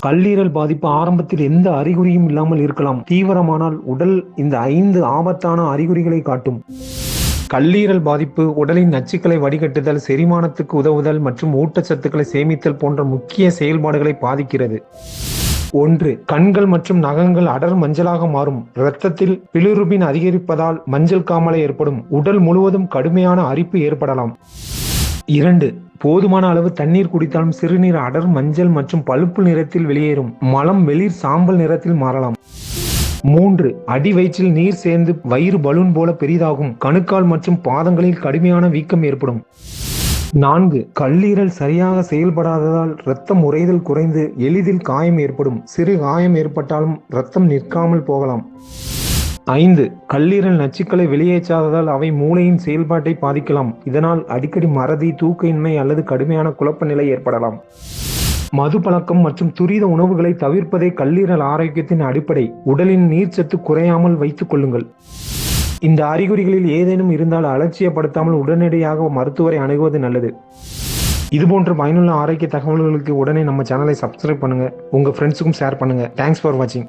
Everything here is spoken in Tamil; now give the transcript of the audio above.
கல்லீரல் பாதிப்பு ஆரம்பத்தில் எந்த அறிகுறியும் இல்லாமல் இருக்கலாம். தீவிரமானால் உடல் இந்த 5 ஆபத்தான அறிகுறிகளை காட்டும். கல்லீரல் பாதிப்பு உடலின் நச்சுக்களை வடிகட்டுதல், செரிமானத்துக்கு உதவுதல் மற்றும் ஊட்டச்சத்துக்களை சேமித்தல் போன்ற முக்கிய செயல்பாடுகளை பாதிக்கிறது. 1. கண்கள் மற்றும் நகங்கள் அடர் மஞ்சளாக மாறும். இரத்தத்தில் பிலிருபின் அதிகரிப்பதால் மஞ்சள் காமாலை ஏற்படும். உடல் முழுவதும் கடுமையான அரிப்பு ஏற்படலாம். 2. போதுமான அளவு தண்ணீர் குடித்தாலும் சிறுநீர் அடர் மஞ்சள் மற்றும் பழுப்பு நிறத்தில் வெளியேறும். மலம் வெளிர் சாம்பல் நிறத்தில் மாறலாம். 3. அடி வயிற்றில் நீர் சேர்ந்து வயிறு பலூன் போல பெரிதாகும். கணுக்கால் மற்றும் பாதங்களில் கடுமையான வீக்கம் ஏற்படும். 4. கல்லீரல் சரியாக செயல்படாததால் இரத்தம் உறைதல் குறைந்து எளிதில் காயம் ஏற்படும். சிறு காயம் ஏற்பட்டாலும் இரத்தம் நிற்காமல் போகலாம். 5. கல்லீரல் நச்சுக்களை வெளியேற்றாததால் அவை மூளையின் செயல்பாட்டை பாதிக்கலாம். இதனால் அடிக்கடி மறதி, தூக்க இன்மை அல்லது கடுமையான குழப்ப நிலை ஏற்படலாம். மது பழக்கம் மற்றும் துரித உணவுகளை தவிர்ப்பதே கல்லீரல் ஆரோக்கியத்தின் அடிப்படை. உடலின் நீர்ச்சத்து குறையாமல் வைத்துக் கொள்ளுங்கள். இந்த அறிகுறிகளில் ஏதேனும் இருந்தால் அலட்சியப்படுத்தாமல் உடனடியாக மருத்துவரை அணுகுவது நல்லது. இதுபோன்ற பயனுள்ள ஆரோக்கிய தகவல்களுக்கு உடனே நம்ம சேனலை சப்ஸ்கிரைப் பண்ணுங்க. உங்க ஃப்ரெண்ட்ஸுக்கும் ஷேர் பண்ணுங்க. தேங்க்ஸ் ஃபார் வாட்சிங்.